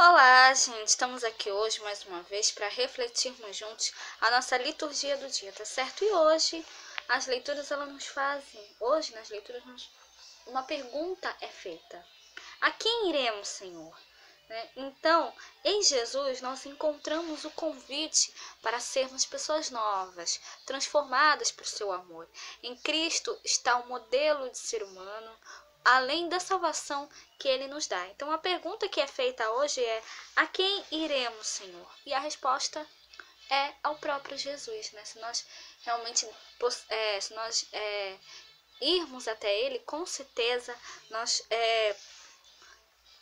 Olá, gente! Estamos aqui hoje mais uma vez para refletirmos juntos a nossa liturgia do dia, tá certo? E hoje as leituras elas nos fazem, hoje nas leituras uma pergunta é feita: a quem iremos, Senhor? Então, em Jesus nós encontramos o convite para sermos pessoas novas, transformadas por seu amor. Em Cristo está o modelo de ser humano, além da salvação que ele nos dá. Então a pergunta que é feita hoje é: a quem iremos, Senhor? E a resposta é ao próprio Jesus, né? Se nós realmente irmos até ele, com certeza nós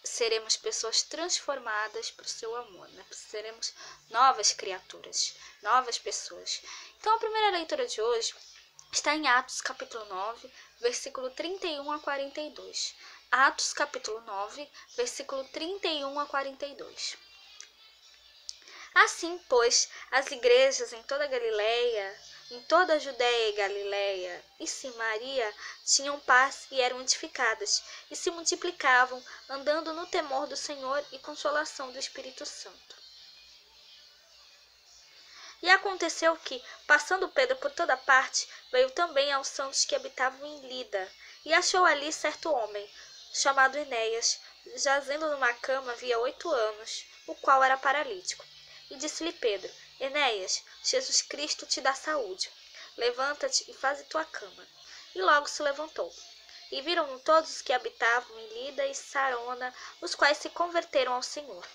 seremos pessoas transformadas por seu amor, né? Seremos novas criaturas, novas pessoas. Então a primeira leitura de hoje está em Atos capítulo 9, versículo 31 a 42. Atos capítulo 9, versículo 31 a 42. Assim, pois, as igrejas em toda a Galileia, em toda a Judéia e Galileia e Samaria tinham paz e eram edificadas, e se multiplicavam, andando no temor do Senhor e consolação do Espírito Santo. E aconteceu que, passando Pedro por toda parte, veio também aos santos que habitavam em Lida, e achou ali certo homem, chamado Enéas, jazendo numa cama havia 8 anos, o qual era paralítico. E disse-lhe Pedro: Enéas, Jesus Cristo te dá saúde. Levanta-te e faze tua cama. E logo se levantou. E viram-no todos os que habitavam em Lida e Sarona, os quais se converteram ao Senhor.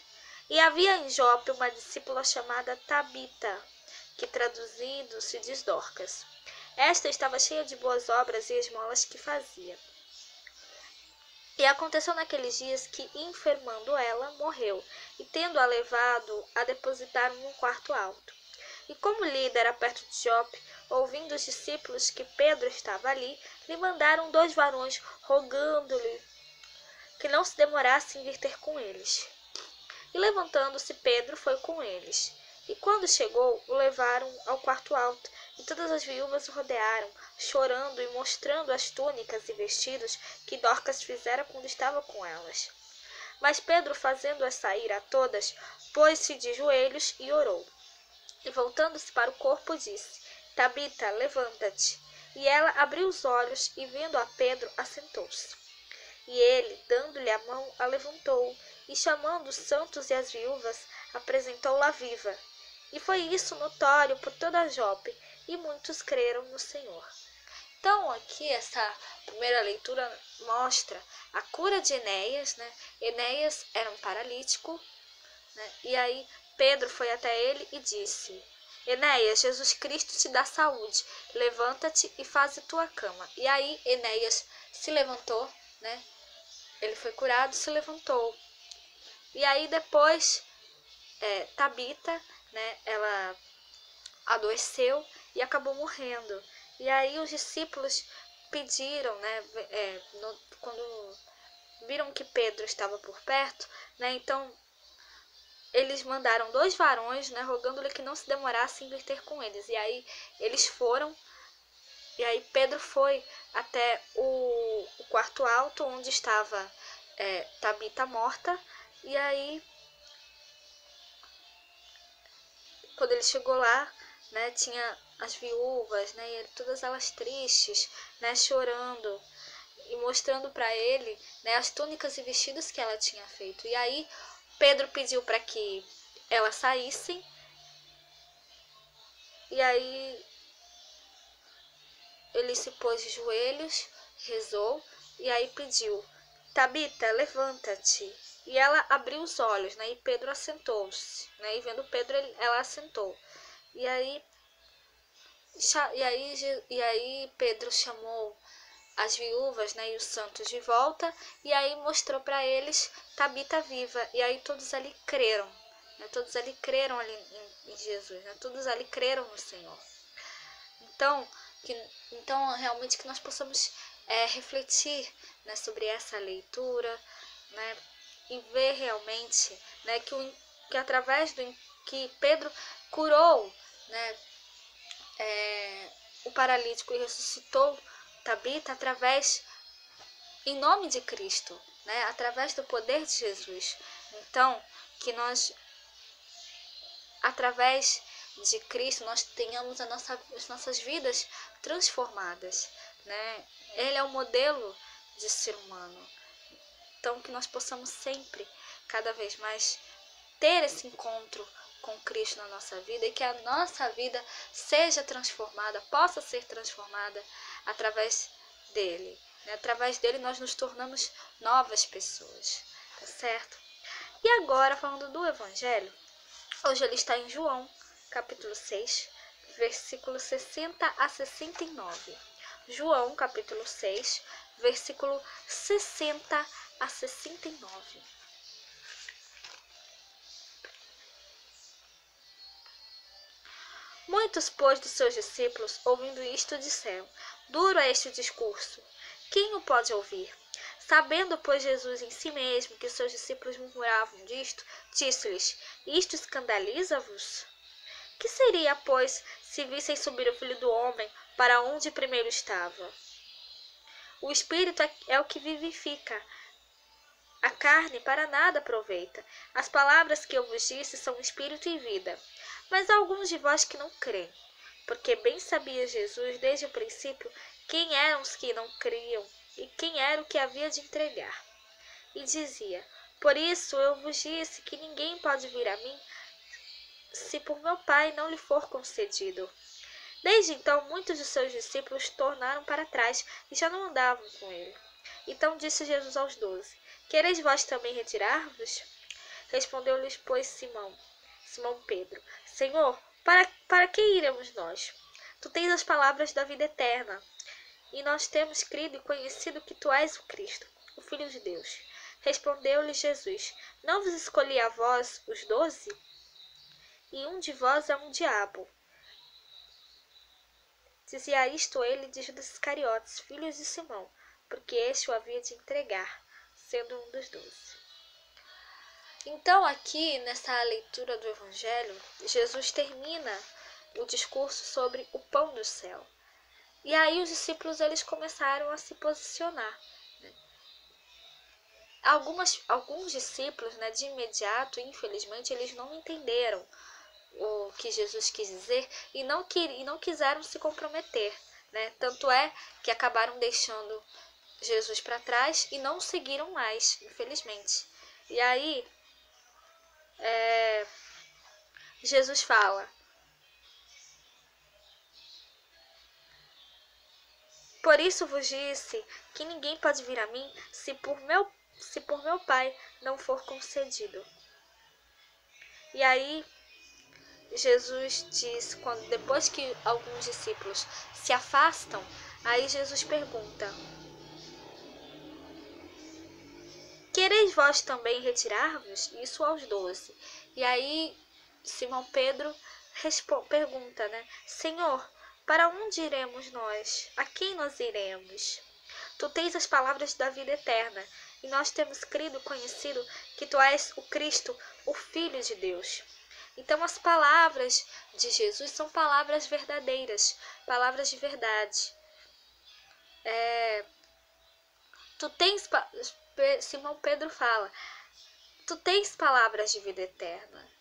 E havia em Jope uma discípula chamada Tabita, que traduzindo se diz Dorcas. Esta estava cheia de boas obras e esmolas que fazia. E aconteceu naqueles dias que, enfermando ela, morreu, e tendo-a levado, a depositaram num quarto alto. E como Lida era perto de Jope, ouvindo os discípulos que Pedro estava ali, lhe mandaram 2 varões, rogando-lhe que não se demorasse em vir ter com eles. E levantando-se, Pedro foi com eles. E quando chegou, o levaram ao quarto alto, e todas as viúvas o rodearam, chorando e mostrando as túnicas e vestidos que Dorcas fizera quando estava com elas. Mas Pedro, fazendo-as sair a todas, pôs-se de joelhos e orou. E voltando-se para o corpo, disse: Tabita, levanta-te. E ela abriu os olhos, e vendo a Pedro, assentou-se. E ele, dando-lhe a mão, a levantou, e chamando os santos e as viúvas, apresentou-la viva. E foi isso notório por toda a Jope, e muitos creram no Senhor. Então, aqui, essa primeira leitura mostra a cura de Enéas, né? Enéas era um paralítico, né? E aí Pedro foi até ele e disse: Enéas, Jesus Cristo te dá saúde, levanta-te e faze tua cama. E aí Enéas se levantou, né? Ele foi curado, se levantou. E aí depois Tabita, né? Ela adoeceu e acabou morrendo. E aí os discípulos pediram, né? Quando viram que Pedro estava por perto, né? Então eles mandaram 2 varões, né? Rogando-lhe que não se demorasse em vir ter com eles. E aí eles foram. E aí Pedro foi até o quarto alto onde estava Tabita morta. E aí, quando ele chegou lá, né, tinha as viúvas, né, e todas elas tristes, né, chorando e mostrando para ele, né, as túnicas e vestidos que ela tinha feito. E aí Pedro pediu para que elas saíssem. E aí ele se pôs de joelhos, rezou e aí pediu: Tabita, levanta-te. E ela abriu os olhos, né? E Pedro assentou-se, né? E vendo Pedro, ela assentou. E aí Pedro chamou as viúvas, né, e os santos de volta, e aí mostrou para eles Tabita viva. E aí todos ali creram, né? Todos ali creram ali em Jesus, né? Todos ali creram no Senhor. Então realmente que nós possamos refletir, né, sobre essa leitura, né, e ver realmente, né, que através do que Pedro curou, né, o paralítico e ressuscitou Tabita em nome de Cristo, né, através do poder de Jesus. Então que nós, através de Cristo, nós tenhamos as nossas vidas transformadas, né? Ele é o modelo de ser humano. Então, que nós possamos sempre, cada vez mais, ter esse encontro com Cristo na nossa vida e que a nossa vida seja transformada, possa ser transformada através dele. Né? Através dele nós nos tornamos novas pessoas, tá certo? E agora, falando do Evangelho, hoje ele está em João, capítulo 6, versículo 60 a 69. João, capítulo 6, versículo 60 a 69. Muitos, pois, dos seus discípulos, ouvindo isto, disseram: Duro é este discurso. Quem o pode ouvir? Sabendo, pois, Jesus em si mesmo que os seus discípulos murmuravam disto, disse-lhes: Isto escandaliza-vos? Que seria, pois, se vissem subir o Filho do Homem para onde primeiro estava? O Espírito é o que vivifica. A carne para nada aproveita. As palavras que eu vos disse são espírito e vida. Mas há alguns de vós que não creem, porque bem sabia Jesus desde o princípio quem eram os que não criam e quem era o que havia de entregar. E dizia: Por isso eu vos disse que ninguém pode vir a mim se por meu Pai não lhe for concedido. Desde então, muitos de seus discípulos tornaram para trás e já não andavam com ele. Então disse Jesus aos 12: Quereis vós também retirar-vos? Respondeu-lhes, pois, Simão Pedro: Senhor, para que iremos nós? Tu tens as palavras da vida eterna, e nós temos crido e conhecido que tu és o Cristo, o Filho de Deus. Respondeu-lhes Jesus: Não vos escolhi a vós, os 12? E um de vós é um diabo. Dizia isto ele de Judas Iscariotes, filho de Simão, porque este o havia de entregar, sendo um dos 12. Então, aqui nessa leitura do Evangelho, Jesus termina o discurso sobre o pão do céu. E aí os discípulos eles começaram a se posicionar. Né? Alguns discípulos, né, de imediato, infelizmente, eles não entenderam o que Jesus quis dizer e não quiseram se comprometer. Né? Tanto é que acabaram deixando Jesus para trás e não seguiram mais, infelizmente. E aí, Jesus fala: Por isso vos disse que ninguém pode vir a mim se por meu Pai não for concedido. E aí, Jesus diz, depois que alguns discípulos se afastam, aí Jesus pergunta: Quereis vós também retirar-vos? Isso aos 12. E aí Simão Pedro pergunta, né? Senhor, para onde iremos nós? A quem nós iremos? Tu tens as palavras da vida eterna, e nós temos crido e conhecido que tu és o Cristo, o Filho de Deus. Então as palavras de Jesus são palavras verdadeiras, palavras de verdade. Simão Pedro fala: Tu tens palavras de vida eterna.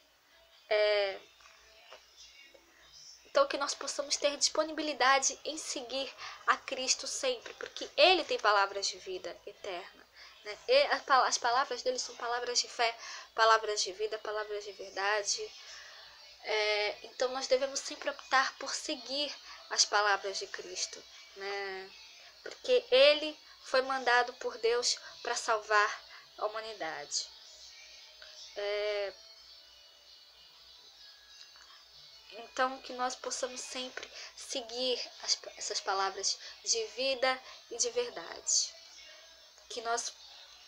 Então que nós possamos ter disponibilidade em seguir a Cristo sempre, porque Ele tem palavras de vida eterna. Né? E as palavras dele são palavras de fé, palavras de vida, palavras de verdade. Então nós devemos sempre optar por seguir as palavras de Cristo, né? Porque Ele foi mandado por Deus para salvar a humanidade. Então que nós possamos sempre seguir essas palavras de vida e de verdade. Que nós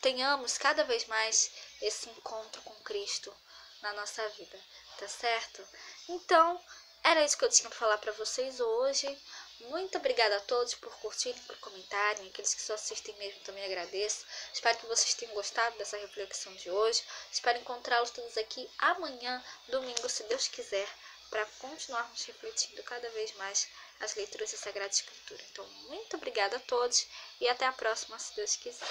tenhamos cada vez mais esse encontro com Cristo na nossa vida, tá certo? Então, era isso que eu tinha para falar para vocês hoje. Muito obrigada a todos por curtirem, por comentarem. Aqueles que só assistem mesmo também agradeço. Espero que vocês tenham gostado dessa reflexão de hoje. Espero encontrá-los todos aqui amanhã, domingo, se Deus quiser, para continuarmos refletindo cada vez mais as leituras da Sagrada Escritura. Então, muito obrigada a todos e até a próxima, se Deus quiser.